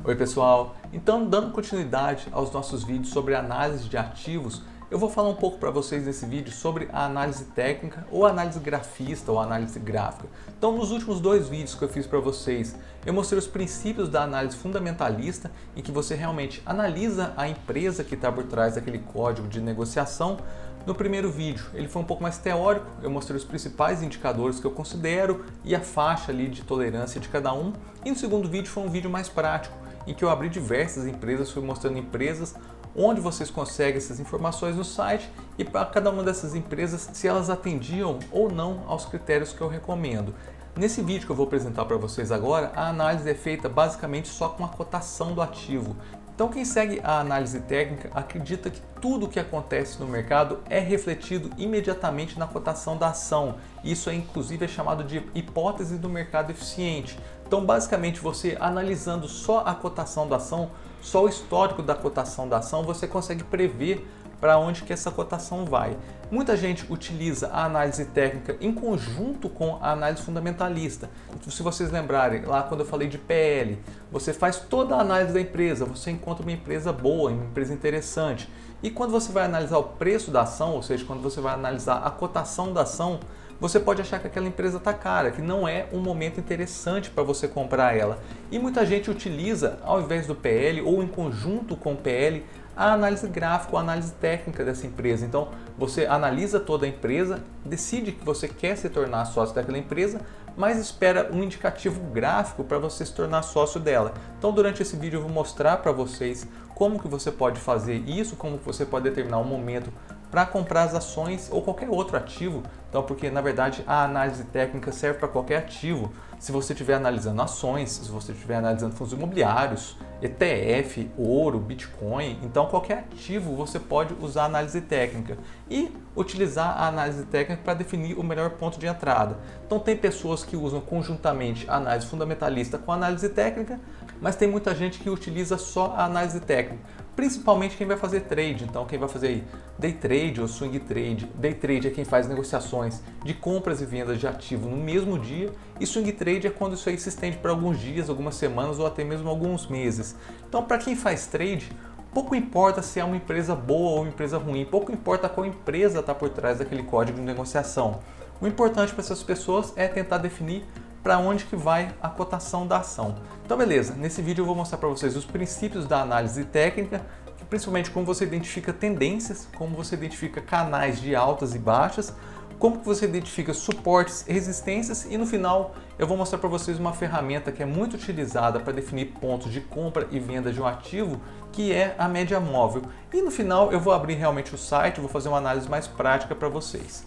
Oi pessoal, então dando continuidade aos nossos vídeos sobre análise de ativos, eu vou falar um pouco para vocês nesse vídeo sobre a análise técnica ou análise grafista ou análise gráfica. Então nos últimos dois vídeos que eu fiz para vocês, eu mostrei os princípios da análise fundamentalista, em que você realmente analisa a empresa que está por trás daquele código de negociação. No primeiro vídeo ele foi um pouco mais teórico, eu mostrei os principais indicadores que eu considero e a faixa ali de tolerância de cada um. E no segundo vídeo foi um vídeo mais prático, em que eu abri diversas empresas, fui mostrando empresas onde vocês conseguem essas informações no site e para cada uma dessas empresas se elas atendiam ou não aos critérios que eu recomendo. Nesse vídeo que eu vou apresentar para vocês agora, a análise é feita basicamente só com a cotação do ativo. Então quem segue a análise técnica acredita que tudo o que acontece no mercado é refletido imediatamente na cotação da ação. Isso é inclusive chamado de hipótese do mercado eficiente. Então basicamente você analisando só a cotação da ação, só o histórico da cotação da ação, você consegue prever para onde que essa cotação vai. Muita gente utiliza a análise técnica em conjunto com a análise fundamentalista. Se vocês lembrarem, lá quando eu falei de PL, você faz toda a análise da empresa, você encontra uma empresa boa, uma empresa interessante. E quando você vai analisar o preço da ação, ou seja, quando você vai analisar a cotação da ação, você pode achar que aquela empresa está cara, que não é um momento interessante para você comprar ela. E muita gente utiliza, ao invés do PL ou em conjunto com o PL, a análise gráfica, a análise técnica dessa empresa. Então, você analisa toda a empresa, decide que você quer se tornar sócio daquela empresa, mas espera um indicativo gráfico para você se tornar sócio dela. Então, durante esse vídeo eu vou mostrar para vocês como que você pode fazer isso, como que você pode determinar um momento para comprar as ações ou qualquer outro ativo. Então, porque na verdade a análise técnica serve para qualquer ativo. Se você estiver analisando ações, se você estiver analisando fundos imobiliários, ETF, ouro, Bitcoin, então qualquer ativo você pode usar a análise técnica e utilizar a análise técnica para definir o melhor ponto de entrada. Então tem pessoas que usam conjuntamente a análise fundamentalista com a análise técnica, mas tem muita gente que utiliza só a análise técnica, principalmente quem vai fazer trade. Então quem vai fazer aí day trade ou swing trade. Day trade é quem faz negociações de compras e vendas de ativo no mesmo dia, e swing trade é quando isso aí se estende para alguns dias, algumas semanas ou até mesmo alguns meses. Então para quem faz trade, pouco importa se é uma empresa boa ou uma empresa ruim, pouco importa qual empresa está por trás daquele código de negociação. O importante para essas pessoas é tentar definir para onde que vai a cotação da ação. Então beleza, nesse vídeo eu vou mostrar para vocês os princípios da análise técnica, principalmente como você identifica tendências, como você identifica canais de altas e baixas, como que você identifica suportes e resistências, e no final eu vou mostrar para vocês uma ferramenta que é muito utilizada para definir pontos de compra e venda de um ativo, que é a média móvel. E no final eu vou abrir realmente o site, vou fazer uma análise mais prática para vocês.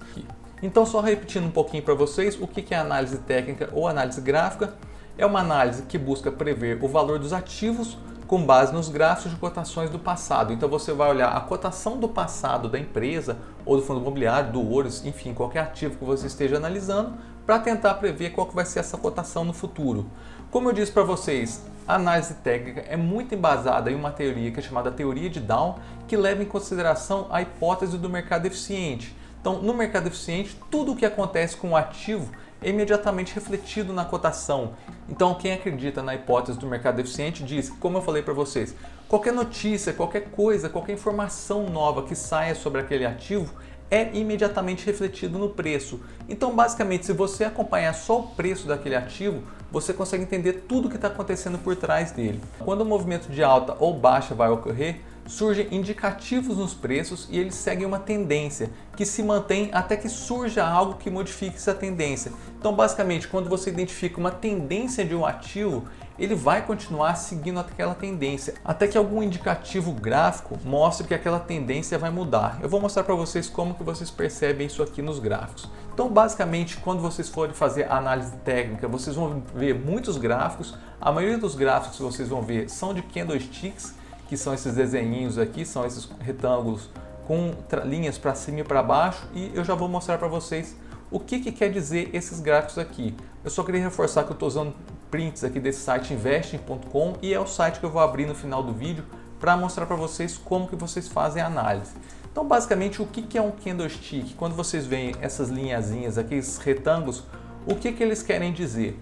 Então, só repetindo um pouquinho para vocês, o que é análise técnica ou análise gráfica? É uma análise que busca prever o valor dos ativos com base nos gráficos de cotações do passado. Então você vai olhar a cotação do passado da empresa ou do fundo imobiliário, do ouro, enfim, qualquer ativo que você esteja analisando, para tentar prever qual que vai ser essa cotação no futuro. Como eu disse para vocês, a análise técnica é muito embasada em uma teoria que é chamada teoria de Down, que leva em consideração a hipótese do mercado eficiente. Então, no mercado eficiente, tudo o que acontece com o ativo é imediatamente refletido na cotação. Então, quem acredita na hipótese do mercado eficiente diz, como eu falei para vocês, qualquer notícia, qualquer coisa, qualquer informação nova que saia sobre aquele ativo é imediatamente refletido no preço. Então, basicamente, se você acompanhar só o preço daquele ativo, você consegue entender tudo o que está acontecendo por trás dele. Quando o movimento de alta ou baixa vai ocorrer, surgem indicativos nos preços e eles seguem uma tendência que se mantém até que surja algo que modifique essa tendência. Então, basicamente, quando você identifica uma tendência de um ativo, ele vai continuar seguindo aquela tendência, até que algum indicativo gráfico mostre que aquela tendência vai mudar. Eu vou mostrar para vocês como que vocês percebem isso aqui nos gráficos. Então, basicamente, quando vocês forem fazer a análise técnica, vocês vão ver muitos gráficos. A maioria dos gráficos que vocês vão ver são de candlesticks, que são esses desenhinhos aqui, são esses retângulos com linhas para cima e para baixo, e eu já vou mostrar para vocês o que quer dizer esses gráficos aqui. Eu só queria reforçar que eu estou usando prints aqui desse site investing.com, e é o site que eu vou abrir no final do vídeo para mostrar para vocês como que vocês fazem a análise. Então, basicamente, o que é um candlestick? Quando vocês veem essas linhazinhas aqui, esses retângulos, o que eles querem dizer?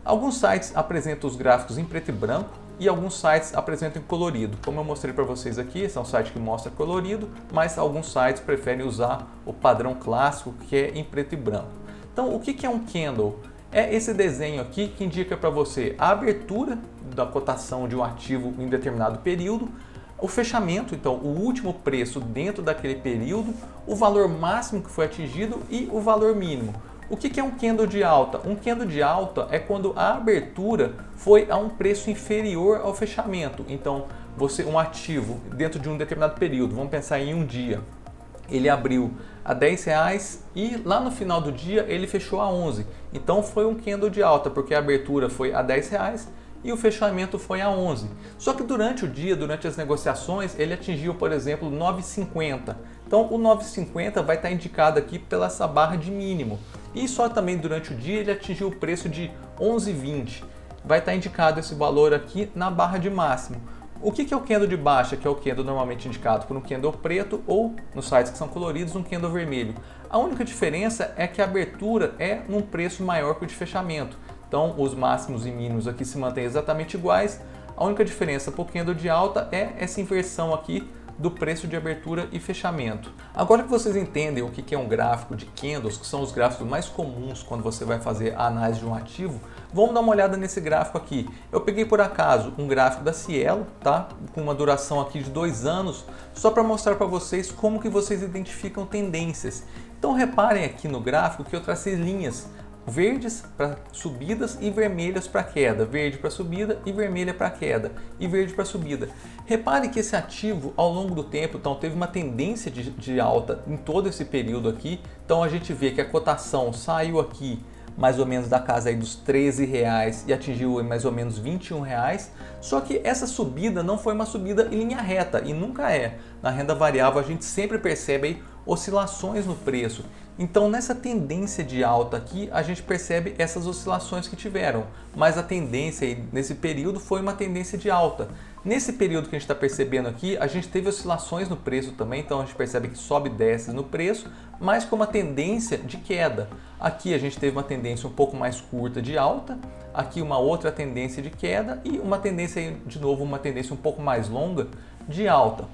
Alguns sites apresentam os gráficos em preto e branco, e alguns sites apresentam em colorido. Como eu mostrei para vocês aqui, esse é um site que mostra colorido, mas alguns sites preferem usar o padrão clássico, que é em preto e branco. Então, o que é um candle? É esse desenho aqui que indica para você a abertura da cotação de um ativo em determinado período, o fechamento, então o último preço dentro daquele período, o valor máximo que foi atingido e o valor mínimo. O que é um candle de alta? Um candle de alta é quando a abertura foi a um preço inferior ao fechamento. Então, um ativo dentro de um determinado período, vamos pensar em um dia, ele abriu a R$10 e lá no final do dia ele fechou a 11. Então foi um candle de alta, porque a abertura foi a R$10 e o fechamento foi a 11. Só que durante o dia, durante as negociações, ele atingiu, por exemplo, 9,50. Então o 9,50 vai estar indicado aqui pela essa barra de mínimo. E só também durante o dia ele atingiu o preço de 11,20. Vai estar indicado esse valor aqui na barra de máximo. O que é o candle de baixa, que é o candle normalmente indicado por um candle preto ou, nos sites que são coloridos, um candle vermelho? A única diferença é que a abertura é num preço maior que o de fechamento. Então, os máximos e mínimos aqui se mantêm exatamente iguais. A única diferença para o candle de alta é essa inversão aqui do preço de abertura e fechamento. Agora que vocês entendem o que é um gráfico de candles, que são os gráficos mais comuns quando você vai fazer a análise de um ativo, vamos dar uma olhada nesse gráfico aqui. Eu peguei por acaso um gráfico da Cielo, tá? Com uma duração aqui de 2 anos, só para mostrar para vocês como que vocês identificam tendências. Então reparem aqui no gráfico que eu tracei linhas verdes para subidas e vermelhas para queda, verde para subida e vermelha para queda e verde para subida. Repare que esse ativo ao longo do tempo então teve uma tendência de alta em todo esse período aqui. Então a gente vê que a cotação saiu aqui mais ou menos da casa aí dos R$13 e atingiu mais ou menos R$21. Só que essa subida não foi uma subida em linha reta e nunca é. Na renda variável a gente sempre percebe aí oscilações no preço. Então nessa tendência de alta aqui a gente percebe essas oscilações que tiveram, mas a tendência aí, nesse período foi uma tendência de alta. Nesse período que a gente está percebendo aqui, a gente teve oscilações no preço também, então a gente percebe que sobe e desce no preço, mas com uma tendência de queda. Aqui a gente teve uma tendência um pouco mais curta de alta, aqui uma outra tendência de queda e uma tendência, de novo, uma tendência um pouco mais longa de alta.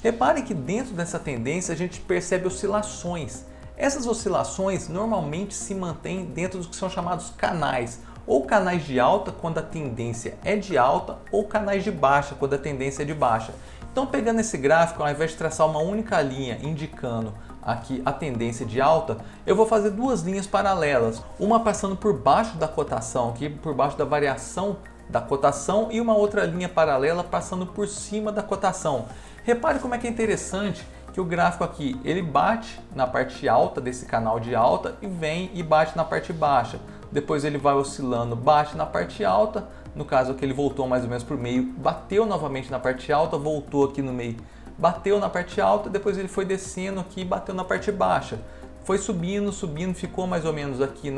Reparem que dentro dessa tendência a gente percebe oscilações. Essas oscilações normalmente se mantêm dentro dos que são chamados canais, ou canais de alta quando a tendência é de alta, ou canais de baixa quando a tendência é de baixa. Então pegando esse gráfico, ao invés de traçar uma única linha indicando aqui a tendência de alta, eu vou fazer duas linhas paralelas, uma passando por baixo da cotação, aqui por baixo da variação da cotação, e uma outra linha paralela passando por cima da cotação. Repare como é que é interessante que o gráfico aqui, ele bate na parte alta desse canal de alta e vem e bate na parte baixa. Depois ele vai oscilando, bate na parte alta, no caso aqui ele voltou mais ou menos para o meio, bateu novamente na parte alta, voltou aqui no meio, bateu na parte alta, depois ele foi descendo aqui e bateu na parte baixa. Foi subindo, subindo, ficou mais ou menos aqui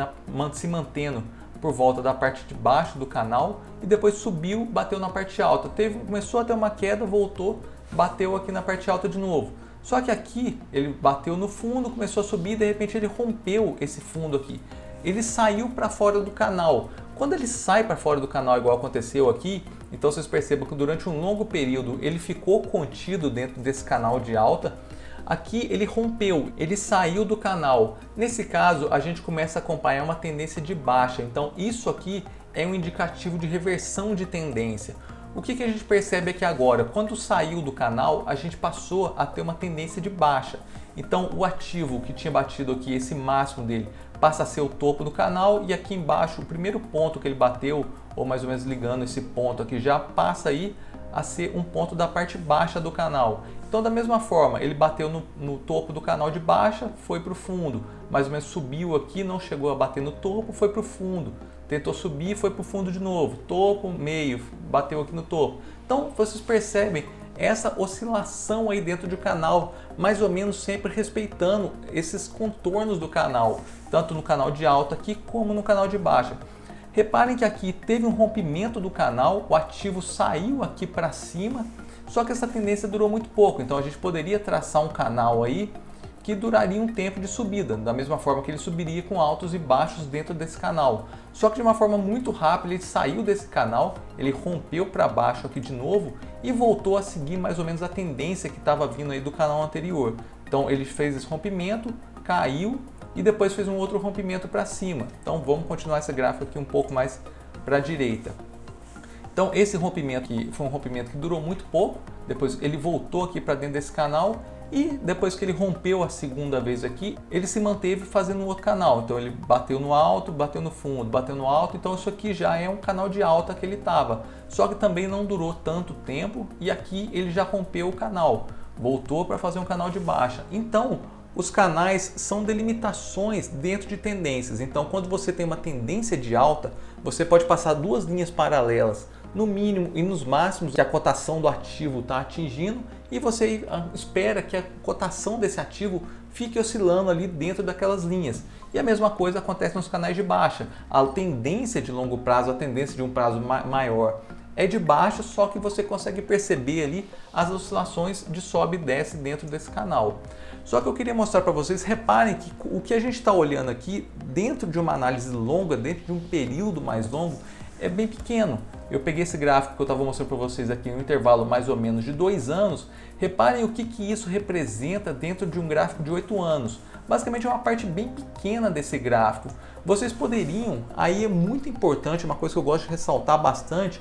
se mantendo por volta da parte de baixo do canal e depois subiu, bateu na parte alta. Começou a ter uma queda, voltou, bateu aqui na parte alta de novo. Só que aqui ele bateu no fundo, começou a subir e de repente ele rompeu esse fundo aqui. Ele saiu para fora do canal. Quando ele sai para fora do canal, igual aconteceu aqui, então vocês percebam que durante um longo período ele ficou contido dentro desse canal de alta. Aqui ele rompeu, ele saiu do canal. Nesse caso, a gente começa a acompanhar uma tendência de baixa. Então isso aqui é um indicativo de reversão de tendência. O que a gente percebe aqui agora? Quando saiu do canal, a gente passou a ter uma tendência de baixa. Então o ativo que tinha batido aqui, esse máximo dele, passa a ser o topo do canal e aqui embaixo, o primeiro ponto que ele bateu, ou mais ou menos ligando esse ponto aqui, já passa aí a ser um ponto da parte baixa do canal. Então da mesma forma, ele bateu no topo do canal de baixa, foi para o fundo, mais ou menos subiu aqui, não chegou a bater no topo, foi para o fundo. Tentou subir, foi para o fundo de novo, topo, meio, bateu aqui no topo. Então vocês percebem essa oscilação aí dentro do canal, mais ou menos sempre respeitando esses contornos do canal, tanto no canal de alta aqui como no canal de baixa. Reparem que aqui teve um rompimento do canal, o ativo saiu aqui para cima, só que essa tendência durou muito pouco, então a gente poderia traçar um canal aí que duraria um tempo de subida, da mesma forma que ele subiria com altos e baixos dentro desse canal. Só que de uma forma muito rápida ele saiu desse canal, ele rompeu para baixo aqui de novo e voltou a seguir mais ou menos a tendência que estava vindo aí do canal anterior. Então ele fez esse rompimento, caiu e depois fez um outro rompimento para cima. Então vamos continuar esse gráfico aqui um pouco mais para a direita. Então esse rompimento aqui foi um rompimento que durou muito pouco, depois ele voltou aqui para dentro desse canal e depois que ele rompeu a segunda vez aqui, ele se manteve fazendo um outro canal. Então ele bateu no alto, bateu no fundo, bateu no alto, então isso aqui já é um canal de alta que ele estava. Só que também não durou tanto tempo e aqui ele já rompeu o canal, voltou para fazer um canal de baixa. Então os canais são delimitações dentro de tendências. Então quando você tem uma tendência de alta, você pode passar duas linhas paralelas no mínimo e nos máximos que a cotação do ativo está atingindo e você espera que a cotação desse ativo fique oscilando ali dentro daquelas linhas. E a mesma coisa acontece nos canais de baixa. A tendência de longo prazo, a tendência de um prazo maior é de baixa, só que você consegue perceber ali as oscilações de sobe e desce dentro desse canal. Só que eu queria mostrar para vocês, reparem que o que a gente está olhando aqui dentro de uma análise longa, dentro de um período mais longo, é bem pequeno. Eu peguei esse gráfico que eu estava mostrando para vocês aqui, um intervalo mais ou menos de 2 anos. Reparem o que isso representa dentro de um gráfico de 8 anos. Basicamente é uma parte bem pequena desse gráfico. Vocês poderiam, aí é muito importante, uma coisa que eu gosto de ressaltar bastante,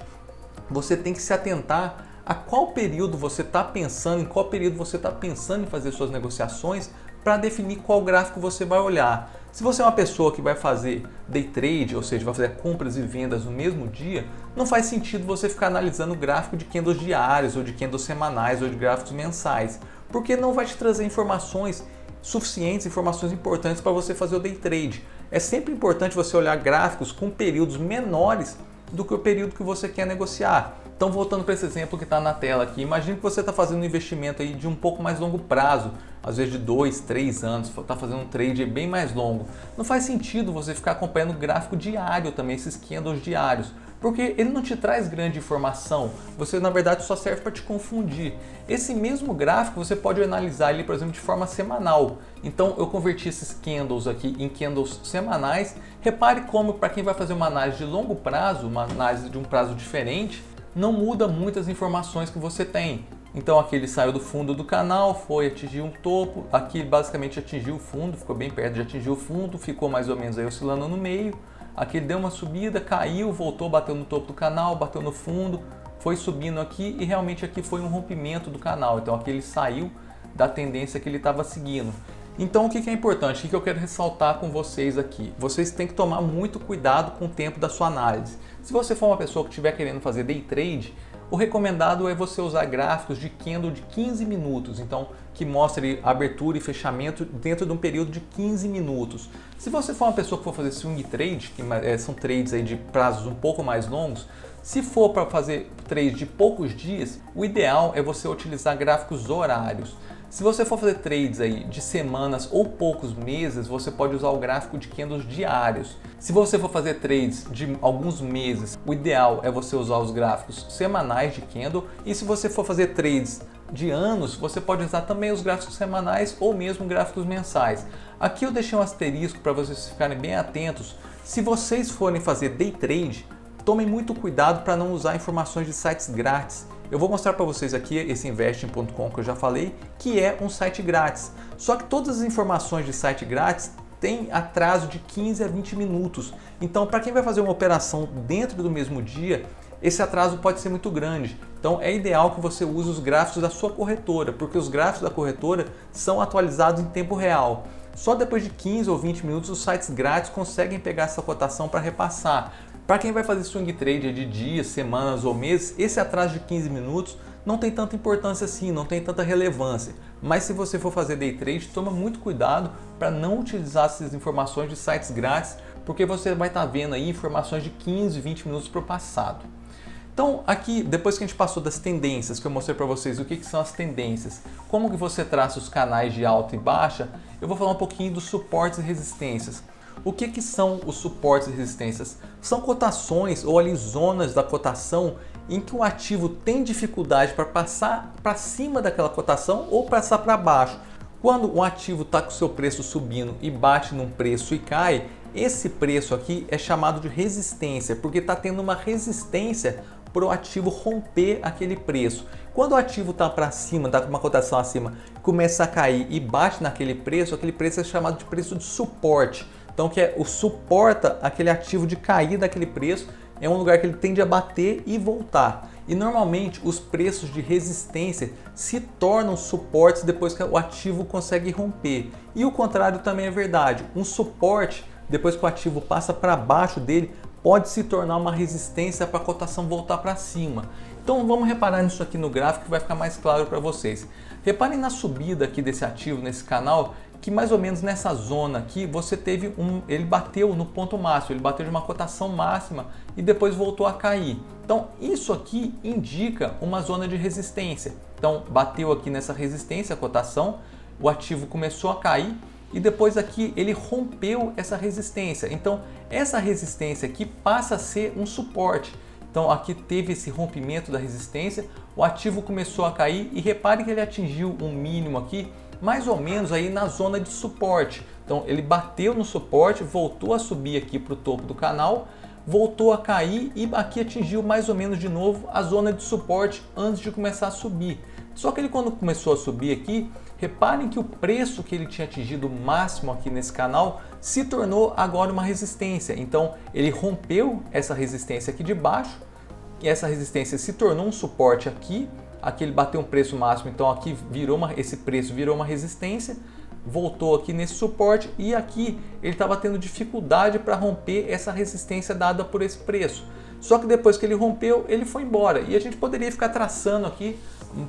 você tem que se atentar a qual período você está pensando, em qual período você está pensando em fazer suas negociações para definir qual gráfico você vai olhar. Se você é uma pessoa que vai fazer day trade, ou seja, vai fazer compras e vendas no mesmo dia, não faz sentido você ficar analisando o gráfico de candles diários, ou de candles semanais, ou de gráficos mensais, porque não vai te trazer informações suficientes, informações importantes para você fazer o day trade. É sempre importante você olhar gráficos com períodos menores do que o período que você quer negociar. Então, voltando para esse exemplo que está na tela aqui, imagine que você está fazendo um investimento aí de um pouco mais longo prazo, às vezes de 2, 3 anos, está fazendo um trade bem mais longo. Não faz sentido você ficar acompanhando o gráfico diário também, esses candles diários, porque ele não te traz grande informação, você na verdade só serve para te confundir. Esse mesmo gráfico você pode analisar ele, por exemplo, de forma semanal. Então eu converti esses candles aqui em candles semanais. Repare como para quem vai fazer uma análise de longo prazo, uma análise de um prazo diferente, não muda muitas informações que você tem. Então aqui ele saiu do fundo do canal, foi atingir um topo, aqui basicamente atingiu o fundo, ficou bem perto de atingir o fundo, ficou mais ou menos aí oscilando no meio. Aqui ele deu uma subida, caiu, voltou, bateu no topo do canal, bateu no fundo, foi subindo aqui e realmente aqui foi um rompimento do canal. Então aqui ele saiu da tendência que ele estava seguindo. Então o que é importante, o que eu quero ressaltar com vocês aqui? Vocês têm que tomar muito cuidado com o tempo da sua análise. Se você for uma pessoa que estiver querendo fazer day trade, o recomendado é você usar gráficos de candle de 15 minutos, então que mostre abertura e fechamento dentro de um período de 15 minutos. Se você for uma pessoa que for fazer swing trade, que são trades aí de prazos um pouco mais longos, se for para fazer trade de poucos dias, o ideal é você utilizar gráficos horários. Se você for fazer trades aí de semanas ou poucos meses, você pode usar o gráfico de candles diários. Se você for fazer trades de alguns meses, o ideal é você usar os gráficos semanais de candle. E se você for fazer trades de anos, você pode usar também os gráficos semanais ou mesmo gráficos mensais. Aqui eu deixei um asterisco para vocês ficarem bem atentos. Se vocês forem fazer day trade, tomem muito cuidado para não usar informações de sites grátis. Eu vou mostrar para vocês aqui esse investing.com que eu já falei, que é um site grátis. Só que todas as informações de site grátis têm atraso de 15 a 20 minutos. Então, para quem vai fazer uma operação dentro do mesmo dia, esse atraso pode ser muito grande. Então, é ideal que você use os gráficos da sua corretora, porque os gráficos da corretora são atualizados em tempo real. Só depois de 15 ou 20 minutos, os sites grátis conseguem pegar essa cotação para repassar. Para quem vai fazer swing trade de dias, semanas ou meses, esse atraso de 15 minutos não tem tanta importância assim, não tem tanta relevância. Mas se você for fazer day trade, toma muito cuidado para não utilizar essas informações de sites grátis, porque você vai estar vendo aí informações de 15, 20 minutos para o passado. Então aqui, depois que a gente passou das tendências, que eu mostrei para vocês o que são as tendências, como que você traça os canais de alta e baixa, eu vou falar um pouquinho dos suportes e resistências. O que são os suportes e resistências? São cotações ou ali zonas da cotação em que o ativo tem dificuldade para passar para cima daquela cotação ou passar para baixo. Quando o ativo está com o seu preço subindo e bate num preço e cai, esse preço aqui é chamado de resistência, porque está tendo uma resistência para o ativo romper aquele preço. Quando o ativo está para cima, está com uma cotação acima, começa a cair e bate naquele preço, aquele preço é chamado de preço de suporte. Então, que é o suporta aquele ativo de cair daquele preço, é um lugar que ele tende a bater e voltar. E normalmente os preços de resistência se tornam suportes depois que o ativo consegue romper. E o contrário também é verdade. Um suporte, depois que o ativo passa para baixo dele, pode se tornar uma resistência para a cotação voltar para cima. Então vamos reparar nisso aqui no gráfico que vai ficar mais claro para vocês. Reparem na subida aqui desse ativo nesse canal, que mais ou menos nessa zona aqui você teve ele bateu no ponto máximo, ele bateu de uma cotação máxima e depois voltou a cair. Então isso aqui indica uma zona de resistência. Então bateu aqui nessa resistência a cotação, o ativo começou a cair e depois aqui ele rompeu essa resistência. Então essa resistência aqui passa a ser um suporte. Então aqui teve esse rompimento da resistência, o ativo começou a cair e repare que ele atingiu um mínimo aqui mais ou menos aí na zona de suporte. Então ele bateu no suporte, voltou a subir aqui para o topo do canal, voltou a cair e aqui atingiu mais ou menos de novo a zona de suporte antes de começar a subir. Só que ele, quando começou a subir aqui, reparem que o preço que ele tinha atingido máximo aqui nesse canal se tornou agora uma resistência. Então ele rompeu essa resistência aqui de baixo e essa resistência se tornou um suporte aqui. Aqui ele bateu um preço máximo, então aqui esse preço virou uma resistência, voltou aqui nesse suporte e aqui ele estava tendo dificuldade para romper essa resistência dada por esse preço. Só que depois que ele rompeu, ele foi embora e a gente poderia ficar traçando aqui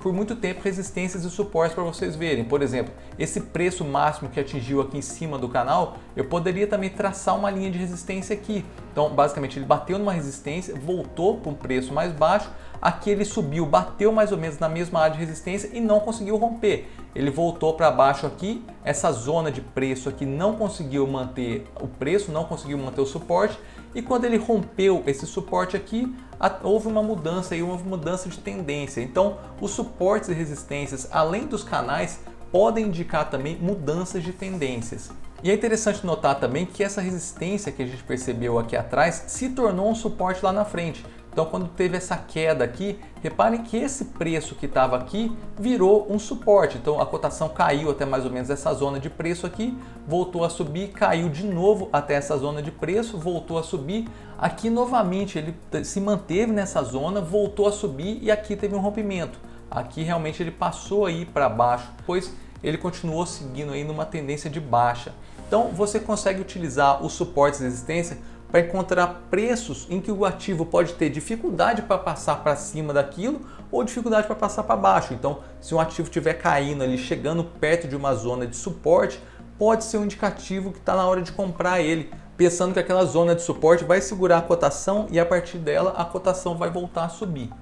por muito tempo resistências e suportes para vocês verem. Por exemplo, esse preço máximo que atingiu aqui em cima do canal, eu poderia também traçar uma linha de resistência aqui. Então, basicamente, ele bateu numa resistência, voltou para um preço mais baixo, aqui ele subiu, bateu mais ou menos na mesma área de resistência e não conseguiu romper. Ele voltou para baixo aqui, essa zona de preço aqui não conseguiu manter o preço, não conseguiu manter o suporte, e quando ele rompeu esse suporte aqui, houve uma mudança aí, uma mudança de tendência. Então, os suportes e resistências, além dos canais, podem indicar também mudanças de tendências. E é interessante notar também que essa resistência que a gente percebeu aqui atrás se tornou um suporte lá na frente. Então, quando teve essa queda aqui, reparem que esse preço que estava aqui virou um suporte. Então, a cotação caiu até mais ou menos essa zona de preço aqui, voltou a subir, caiu de novo até essa zona de preço, voltou a subir. Aqui, novamente, ele se manteve nessa zona, voltou a subir e aqui teve um rompimento. Aqui, realmente, ele passou aí para baixo, depois ele continuou seguindo aí numa tendência de baixa. Então, você consegue utilizar os suportes de resistência para encontrar preços em que o ativo pode ter dificuldade para passar para cima daquilo ou dificuldade para passar para baixo. Então, se um ativo estiver caindo ali, chegando perto de uma zona de suporte, pode ser um indicativo que está na hora de comprar ele, pensando que aquela zona de suporte vai segurar a cotação e a partir dela a cotação vai voltar a subir.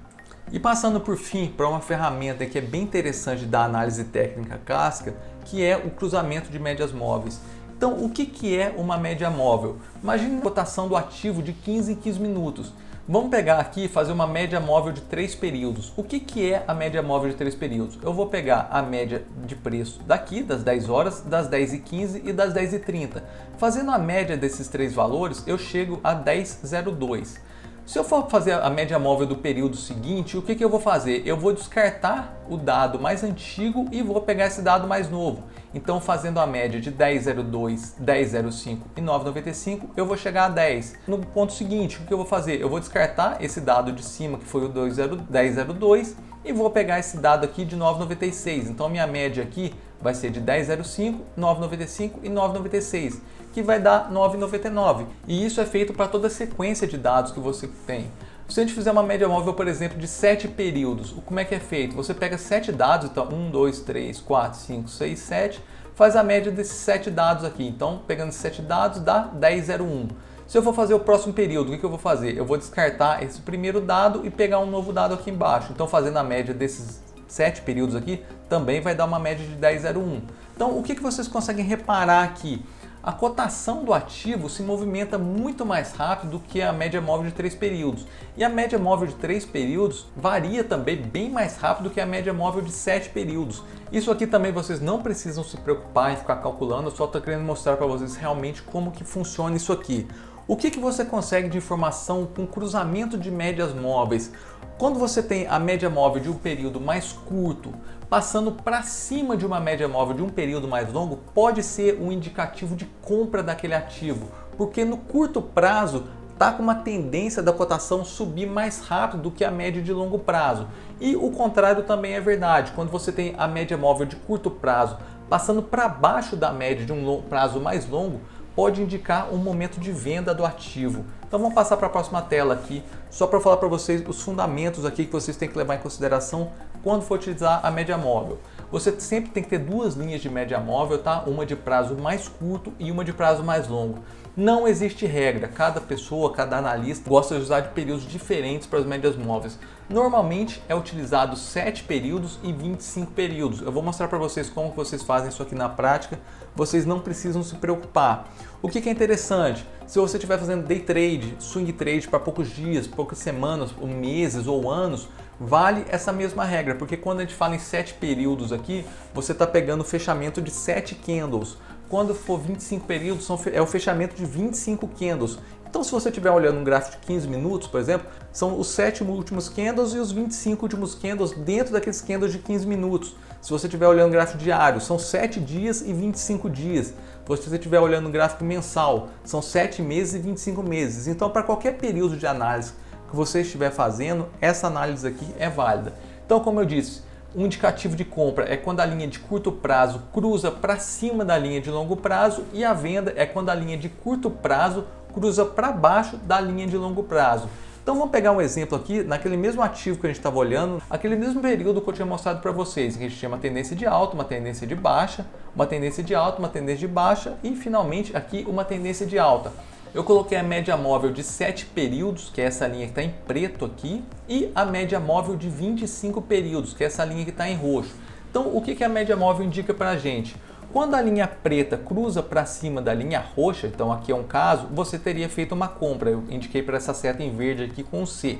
E passando por fim para uma ferramenta que é bem interessante da análise técnica clássica, que é o cruzamento de médias móveis. Então, o que é uma média móvel? Imagine a cotação do ativo de 15 em 15 minutos. Vamos pegar aqui e fazer uma média móvel de 3 períodos. O que é a média móvel de 3 períodos? Eu vou pegar a média de preço daqui, das 10 horas, das 10h15 e das 10h30. Fazendo a média desses três valores, eu chego a 10,02. Se eu for fazer a média móvel do período seguinte, o que eu vou fazer? Eu vou descartar o dado mais antigo e vou pegar esse dado mais novo. Então, fazendo a média de 10,02, 10,05 e 9,95, eu vou chegar a 10. No ponto seguinte, o que eu vou fazer? Eu vou descartar esse dado de cima, que foi o 10,02, e vou pegar esse dado aqui de 9,96. Então, a minha média aqui vai ser de 10,05, 9,95 e 9,96, que vai dar 9,99. E isso é feito para toda a sequência de dados que você tem. Se a gente fizer uma média móvel, por exemplo, de 7 períodos, como é que é feito? Você pega 7 dados, então 1, 2, 3, 4, 5, 6, 7, faz a média desses 7 dados aqui. Então, pegando esses 7 dados, dá 10,01. Se eu for fazer o próximo período, o que eu vou fazer? Eu vou descartar esse primeiro dado e pegar um novo dado aqui embaixo. Então, fazendo a média desses 7 períodos aqui, também vai dar uma média de 10,01. Então, o que vocês conseguem reparar aqui? a cotação do ativo se movimenta muito mais rápido do que a média móvel de 3 períodos. E a média móvel de 3 períodos varia também bem mais rápido do que a média móvel de 7 períodos. Isso aqui também vocês não precisam se preocupar em ficar calculando, eu só estou querendo mostrar para vocês realmente como que funciona isso aqui. O que você consegue de informação com cruzamento de médias móveis? Quando você tem a média móvel de um período mais curto, passando para cima de uma média móvel de um período mais longo, pode ser um indicativo de compra daquele ativo, porque no curto prazo está com uma tendência da cotação subir mais rápido do que a média de longo prazo. E o contrário também é verdade, quando você tem a média móvel de curto prazo passando para baixo da média de um prazo mais longo, pode indicar um momento de venda do ativo. Então vamos passar para a próxima tela aqui, só para falar para vocês os fundamentos aqui que vocês têm que levar em consideração quando for utilizar a média móvel. Você sempre tem que ter duas linhas de média móvel, tá? Uma de prazo mais curto e uma de prazo mais longo. Não existe regra, cada pessoa, cada analista gosta de usar de períodos diferentes para as médias móveis. Normalmente é utilizado 7 períodos e 25 períodos. Eu vou mostrar para vocês como vocês fazem isso aqui na prática, vocês não precisam se preocupar. O que é interessante, se você estiver fazendo day trade, swing trade para poucos dias, poucas semanas, ou meses ou anos, vale essa mesma regra, porque quando a gente fala em 7 períodos aqui, você está pegando o fechamento de 7 candles. Quando for 25 períodos, é o fechamento de 25 candles. Então, se você estiver olhando um gráfico de 15 minutos, por exemplo, são os 7 últimos candles e os 25 últimos candles dentro daqueles candles de 15 minutos. Se você estiver olhando um gráfico diário, são 7 dias e 25 dias. Se você estiver olhando um gráfico mensal, são 7 meses e 25 meses. Então, para qualquer período de análise que você estiver fazendo, essa análise aqui é válida. Então, como eu disse, um indicativo de compra é quando a linha de curto prazo cruza para cima da linha de longo prazo e a venda é quando a linha de curto prazo cruza para baixo da linha de longo prazo. Então vamos pegar um exemplo aqui, naquele mesmo ativo que a gente estava olhando, aquele mesmo período que eu tinha mostrado para vocês, que a gente tinha uma tendência de alta, uma tendência de baixa, uma tendência de alta, uma tendência de baixa e finalmente aqui uma tendência de alta. Eu coloquei a média móvel de 7 períodos, que é essa linha que está em preto aqui, e a média móvel de 25 períodos, que é essa linha que está em roxo. Então, o que a média móvel indica para a gente? Quando a linha preta cruza para cima da linha roxa, então aqui é um caso, você teria feito uma compra. Eu indiquei para essa seta em verde aqui com C.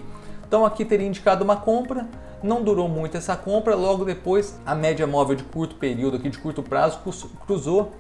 Então, aqui teria indicado uma compra, não durou muito essa compra, logo depois a média móvel de curto período, aqui de curto prazo, cruzou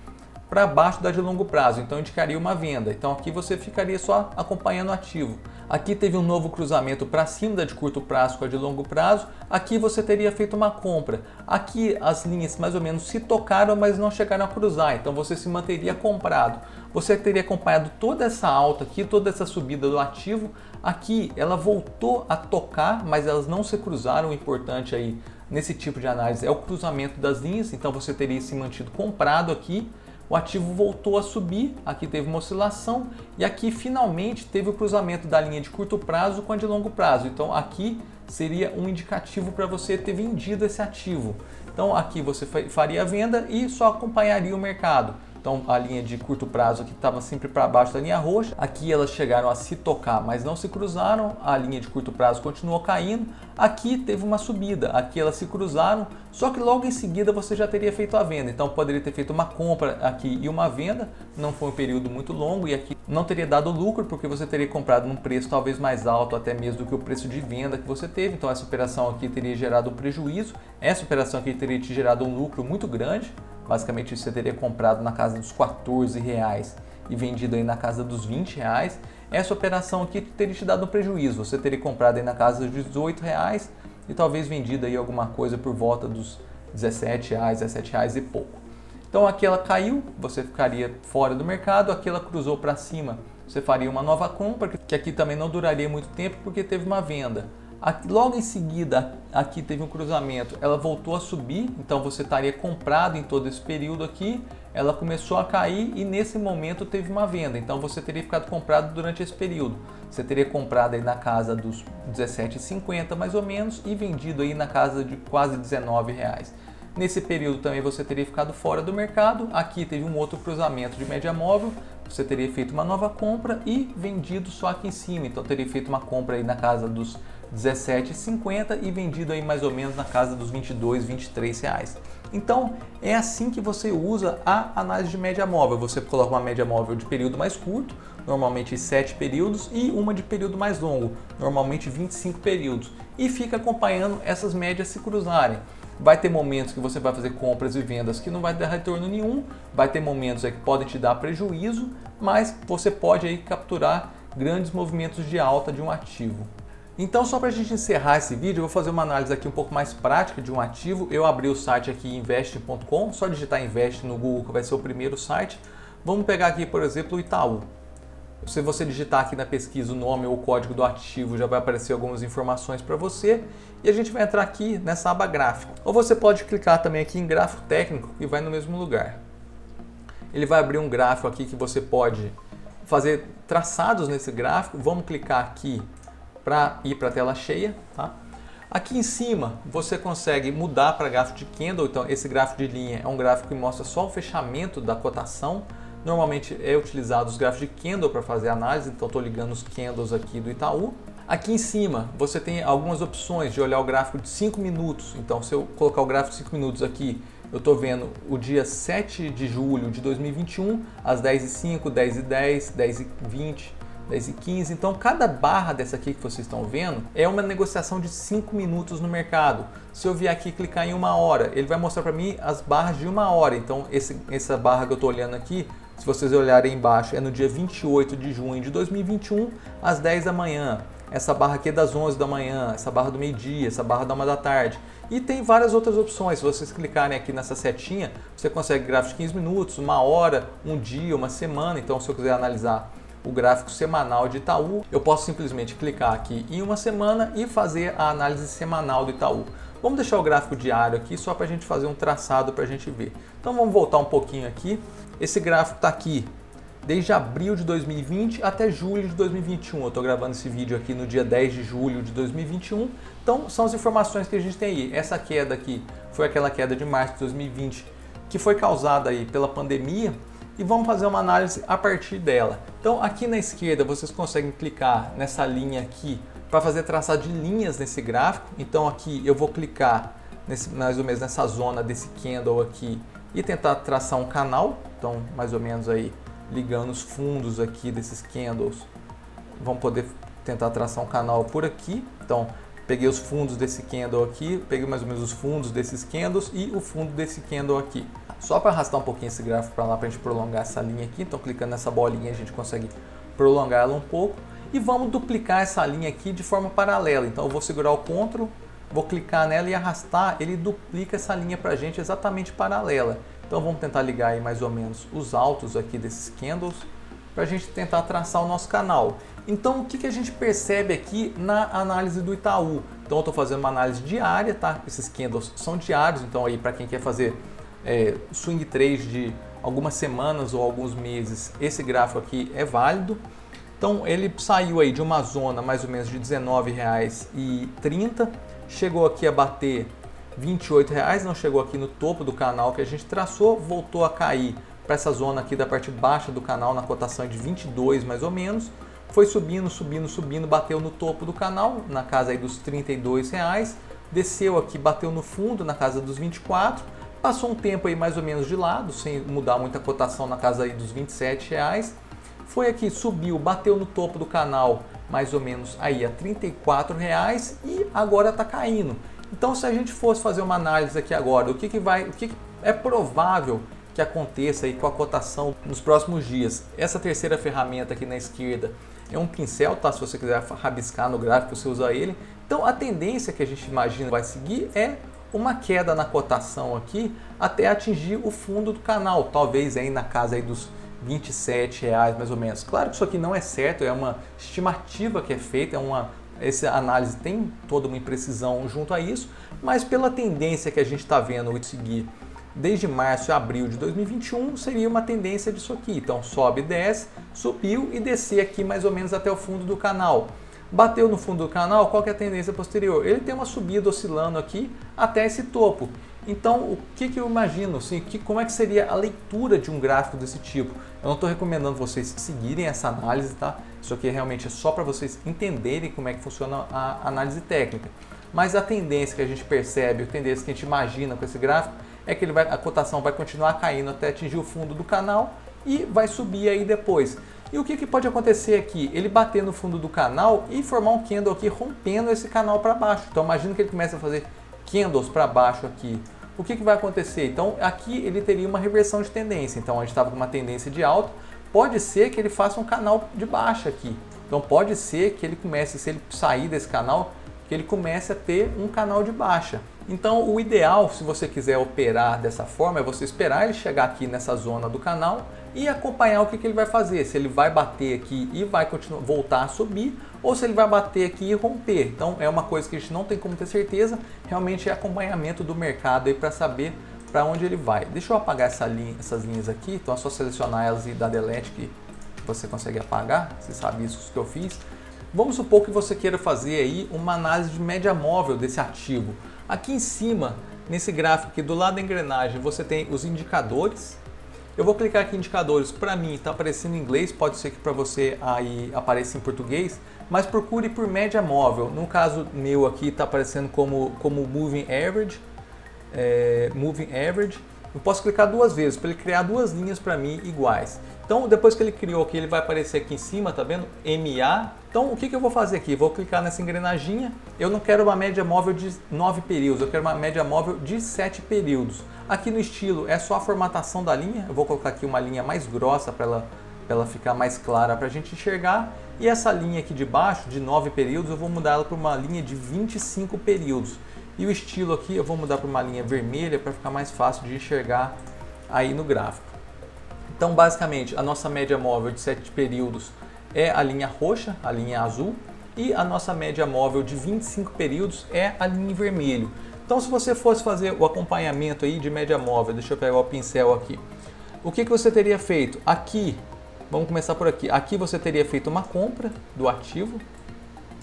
para baixo da de longo prazo, então indicaria uma venda. Então aqui você ficaria só acompanhando o ativo. Aqui teve um novo cruzamento para cima da de curto prazo com a de longo prazo, aqui você teria feito uma compra. Aqui as linhas mais ou menos se tocaram, mas não chegaram a cruzar, então você se manteria comprado. Você teria acompanhado toda essa alta aqui, toda essa subida do ativo. Aqui ela voltou a tocar, mas elas não se cruzaram. O importante aí nesse tipo de análise é o cruzamento das linhas, então você teria se mantido comprado aqui. O ativo voltou a subir, aqui teve uma oscilação e aqui finalmente teve o cruzamento da linha de curto prazo com a de longo prazo. Então aqui seria um indicativo para você ter vendido esse ativo. Então aqui você faria a venda e só acompanharia o mercado. Então a linha de curto prazo aqui estava sempre para baixo da linha roxa, aqui elas chegaram a se tocar, mas não se cruzaram, a linha de curto prazo continuou caindo, aqui teve uma subida, aqui elas se cruzaram, só que logo em seguida você já teria feito a venda, então poderia ter feito uma compra aqui e uma venda, não foi um período muito longo e aqui não teria dado lucro porque você teria comprado num preço talvez mais alto até mesmo do que o preço de venda que você teve, então essa operação aqui teria gerado um prejuízo, essa operação aqui teria te gerado um lucro muito grande. Basicamente você teria comprado na casa dos R$14 e vendido aí na casa dos R$20. Essa operação aqui teria te dado um prejuízo. Você teria comprado aí na casa dos R$18 e talvez vendido aí alguma coisa por volta dos R$17, R$17 e pouco. Então aqui ela caiu, você ficaria fora do mercado, aqui ela cruzou para cima, você faria uma nova compra, que aqui também não duraria muito tempo porque teve uma venda. Aqui, logo em seguida, aqui teve um cruzamento, ela voltou a subir, então você estaria comprado em todo esse período aqui, ela começou a cair e nesse momento teve uma venda, então você teria ficado comprado durante esse período. Você teria comprado aí na casa dos R$17,50 mais ou menos e vendido aí na casa de quase R$19. Nesse período também você teria ficado fora do mercado, aqui teve um outro cruzamento de média móvel, você teria feito uma nova compra e vendido só aqui em cima, então teria feito uma compra aí na casa dos 17,50 e vendido aí mais ou menos na casa dos 22, 23 reais. Então é assim que você usa a análise de média móvel. Você coloca uma média móvel de período mais curto, normalmente 7 períodos, e uma de período mais longo, normalmente 25 períodos, e fica acompanhando essas médias se cruzarem. Vai ter momentos que você vai fazer compras e vendas que não vai dar retorno nenhum, vai ter momentos aí que podem te dar prejuízo, mas você pode aí capturar grandes movimentos de alta de um ativo. Então, só para a gente encerrar esse vídeo, eu vou fazer uma análise aqui um pouco mais prática de um ativo. Eu abri o site aqui invest.com, só digitar invest no Google que vai ser o primeiro site. Vamos pegar aqui, por exemplo, o Itaú. Se você digitar aqui na pesquisa o nome ou o código do ativo, já vai aparecer algumas informações para você. E a gente vai entrar aqui nessa aba gráfico. Ou você pode clicar também aqui em gráfico técnico e vai no mesmo lugar. Ele vai abrir um gráfico aqui que você pode fazer traçados nesse gráfico. Vamos clicar aqui para ir para a tela cheia, tá? Aqui em cima você consegue mudar para gráfico de candle. Então esse gráfico de linha é um gráfico que mostra só o fechamento da cotação. Normalmente é utilizado os gráficos de candle para fazer análise, então estou ligando os candles aqui do Itaú. Aqui em cima você tem algumas opções de olhar o gráfico de 5 minutos. Então se eu colocar o gráfico de 5 minutos aqui, eu estou vendo o dia 7 de julho de 2021, às 10h05, 10h10, 10h20, 10h15. Então cada barra dessa aqui que vocês estão vendo é uma negociação de 5 minutos no mercado. Se eu vier aqui e clicar em 1 hora, ele vai mostrar para mim as barras de 1 hora. Então essa barra que eu estou olhando aqui, se vocês olharem embaixo, é no dia 28 de junho de 2021, às 10 da manhã. Essa barra aqui é das 11 da manhã, essa barra do meio-dia, essa barra da 1 da tarde. E tem várias outras opções. Se vocês clicarem aqui nessa setinha, você consegue gráfico de 15 minutos, 1 hora, um dia, uma semana. Então, se eu quiser analisar o gráfico semanal de Itaú, eu posso simplesmente clicar aqui em uma semana e fazer a análise semanal do Itaú. Vamos deixar o gráfico diário aqui só para a gente fazer um traçado para a gente ver. Então vamos voltar um pouquinho aqui. Esse gráfico está aqui desde abril de 2020 até julho de 2021. Eu estou gravando esse vídeo aqui no dia 10 de julho de 2021. Então são as informações que a gente tem aí. Essa queda aqui foi aquela queda de março de 2020 que foi causada aí pela pandemia. E vamos fazer uma análise a partir dela. Então aqui na esquerda vocês conseguem clicar nessa linha aqui para fazer traçado de linhas nesse gráfico. Então aqui eu vou clicar mais ou menos nessa zona desse candle aqui e tentar traçar um canal. Então mais ou menos aí ligando os fundos aqui desses candles, vamos poder tentar traçar um canal por aqui. Então peguei os fundos desse candle aqui, peguei mais ou menos os fundos desses candles e o fundo desse candle aqui. Só para arrastar um pouquinho esse gráfico para lá, para a gente prolongar essa linha aqui. Então clicando nessa bolinha a gente consegue prolongar ela um pouco. E vamos duplicar essa linha aqui de forma paralela. Então eu vou segurar o Ctrl, vou clicar nela e arrastar, ele duplica essa linha para a gente exatamente paralela. Então vamos tentar ligar aí mais ou menos os altos aqui desses candles para a gente tentar traçar o nosso canal. Então o que a gente percebe aqui na análise do Itaú? Então eu estou fazendo uma análise diária, tá? Esses candles são diários, então aí para quem quer fazer swing trade de algumas semanas ou alguns meses, esse gráfico aqui é válido. Então ele saiu aí de uma zona mais ou menos de R$19,30, chegou aqui a bater R$28, não chegou aqui no topo do canal que a gente traçou, voltou a cair para essa zona aqui da parte baixa do canal na cotação de 22 mais ou menos, foi subindo, subindo, subindo, bateu no topo do canal na casa aí dos R$32, desceu aqui, bateu no fundo na casa dos 24, passou um tempo aí mais ou menos de lado, sem mudar muita cotação na casa aí dos R$27, foi aqui, subiu, bateu no topo do canal mais ou menos aí a R$34 e agora está caindo. Então se a gente fosse fazer uma análise aqui agora, o que é provável que aconteça aí com a cotação nos próximos dias? Essa terceira ferramenta aqui na esquerda é um pincel, tá? Se você quiser rabiscar no gráfico, você usa ele. Então a tendência que a gente imagina vai seguir é uma queda na cotação aqui até atingir o fundo do canal, talvez aí na casa aí dos R$27 mais ou menos. Claro que isso aqui não é certo, é uma estimativa que é feita, essa análise tem toda uma imprecisão junto a isso, mas pela tendência que a gente está vendo seguir desde março e abril de 2021, seria uma tendência disso aqui. Então sobe e desce, subiu e descer aqui mais ou menos até o fundo do canal. Bateu no fundo do canal, qual que é a tendência posterior? Ele tem uma subida oscilando aqui até esse topo. Então, o que eu imagino, assim, como é que seria a leitura de um gráfico desse tipo? Eu não estou recomendando vocês seguirem essa análise, tá? Isso aqui realmente é só para vocês entenderem como é que funciona a análise técnica. Mas a tendência que a gente percebe, a tendência que a gente imagina com esse gráfico é que a cotação vai continuar caindo até atingir o fundo do canal e vai subir aí depois. E o que pode acontecer aqui? Ele bater no fundo do canal e formar um candle aqui rompendo esse canal para baixo. Então imagina que ele começa a fazer candles para baixo aqui. O que vai acontecer? Então aqui ele teria uma reversão de tendência. Então a gente estava com uma tendência de alta. Pode ser que ele faça um canal de baixa aqui. Então pode ser que ele comece, se ele sair desse canal, que ele comece a ter um canal de baixa. Então o ideal, se você quiser operar dessa forma, é você esperar ele chegar aqui nessa zona do canal e acompanhar o que ele vai fazer. Se ele vai bater aqui e vai continuar, voltar a subir, ou se ele vai bater aqui e romper. Então é uma coisa que a gente não tem como ter certeza, realmente é acompanhamento do mercado aí para saber para onde ele vai. Deixa eu apagar essas linhas aqui, então é só selecionar elas e dar delete que você consegue apagar, você sabe isso que eu fiz. Vamos supor que você queira fazer aí uma análise de média móvel desse ativo. Aqui em cima, nesse gráfico aqui do lado da engrenagem, você tem os indicadores. Eu vou clicar aqui em indicadores, para mim está aparecendo em inglês, pode ser que para você aí apareça em português, mas procure por média móvel. No caso meu aqui está aparecendo como Moving Average. Eu posso clicar duas vezes para ele criar duas linhas para mim iguais. Então depois que ele criou aqui, ele vai aparecer aqui em cima, tá vendo? MA. Então o que eu vou fazer aqui? Vou clicar nessa engrenaginha. Eu não quero uma média móvel de 9 períodos, eu quero uma média móvel de 7 períodos. Aqui no estilo é só a formatação da linha. Eu vou colocar aqui uma linha mais grossa para ela ficar mais clara para a gente enxergar. E essa linha aqui de baixo, de 9 períodos, eu vou mudar ela para uma linha de 25 períodos. E o estilo aqui eu vou mudar para uma linha vermelha para ficar mais fácil de enxergar aí no gráfico. Então basicamente a nossa média móvel de 7 períodos é a linha roxa, a linha azul, e a nossa média móvel de 25 períodos é a linha em vermelho. Então se você fosse fazer o acompanhamento aí de média móvel, deixa eu pegar o pincel aqui, o que você teria feito? Aqui, vamos começar por aqui, aqui você teria feito uma compra do ativo,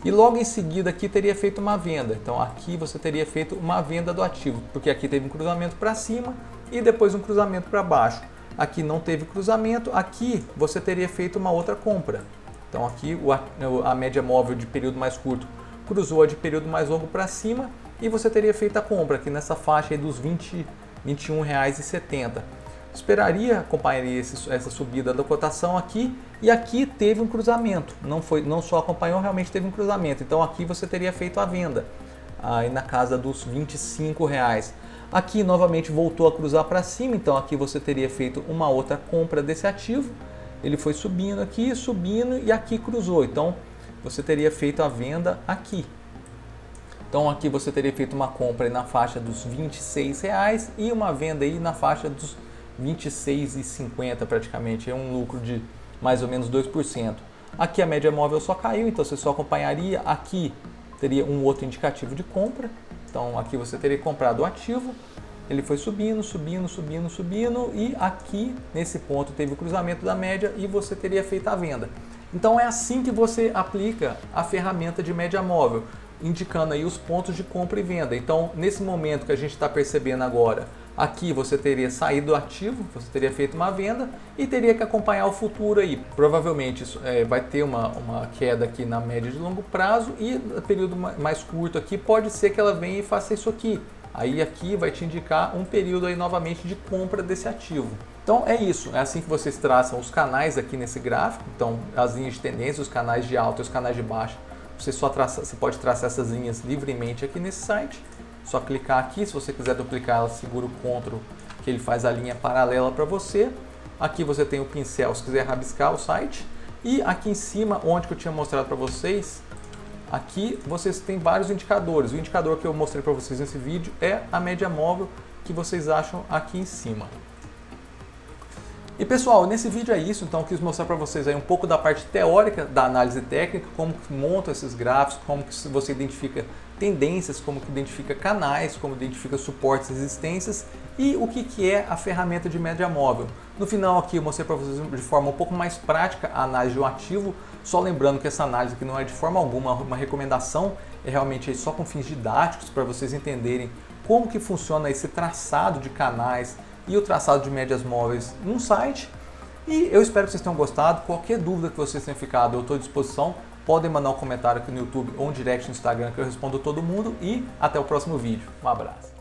e logo em seguida aqui teria feito uma venda. Então aqui você teria feito uma venda do ativo, porque aqui teve um cruzamento para cima e depois um cruzamento para baixo. Aqui não teve cruzamento, aqui você teria feito uma outra compra. Então aqui a média móvel de período mais curto cruzou a de período mais longo para cima e você teria feito a compra aqui nessa faixa aí dos R$ 21,70. Esperaria, acompanharia essa subida da cotação aqui, e aqui teve um cruzamento, não só acompanhou, realmente teve um cruzamento. Então aqui você teria feito a venda aí na casa dos R$ 25. Aqui novamente voltou a cruzar para cima, então aqui você teria feito uma outra compra desse ativo. Ele foi subindo aqui, subindo, e aqui cruzou, então você teria feito a venda aqui. Então aqui você teria feito uma compra aí na faixa dos R$ 26 e uma venda aí na faixa dos R$ 26,50 praticamente, é um lucro de mais ou menos 2%. Aqui a média móvel só caiu, então você só acompanharia. Aqui teria um outro indicativo de compra, então aqui você teria comprado o ativo, ele foi subindo, subindo, subindo, subindo, e aqui nesse ponto teve o cruzamento da média e você teria feito a venda. Então é assim que você aplica a ferramenta de média móvel, indicando aí os pontos de compra e venda. Então nesse momento que a gente está percebendo agora, aqui você teria saído do ativo, você teria feito uma venda e teria que acompanhar o futuro aí. Provavelmente isso, vai ter uma queda aqui na média de longo prazo, e no período mais curto aqui pode ser que ela venha e faça isso aqui. Aí aqui vai te indicar um período aí novamente de compra desse ativo. Então é isso, é assim que vocês traçam os canais aqui nesse gráfico. Então as linhas de tendência, os canais de alta e os canais de baixa, você pode traçar essas linhas livremente aqui nesse site. Só clicar aqui, se você quiser duplicar ela, segura o Ctrl, que ele faz a linha paralela para você. Aqui você tem o pincel se quiser rabiscar o site. E aqui em cima, onde que eu tinha mostrado para vocês, aqui vocês têm vários indicadores. O indicador que eu mostrei para vocês nesse vídeo é a média móvel, que vocês acham aqui em cima. E pessoal, nesse vídeo é isso, então eu quis mostrar para vocês aí um pouco da parte teórica da análise técnica, como que monta esses gráficos, como que você identifica tendências, como que identifica canais, como identifica suportes e resistências, e o que é a ferramenta de média móvel. No final aqui eu mostrei para vocês de forma um pouco mais prática a análise de um ativo, só lembrando que essa análise aqui não é de forma alguma uma recomendação, é realmente só com fins didáticos para vocês entenderem como que funciona esse traçado de canais e o traçado de médias móveis num site. E eu espero que vocês tenham gostado. Qualquer dúvida que vocês tenham ficado, eu estou à disposição. Podem mandar um comentário aqui no YouTube ou um direct no Instagram que eu respondo todo mundo. E até o próximo vídeo. Um abraço.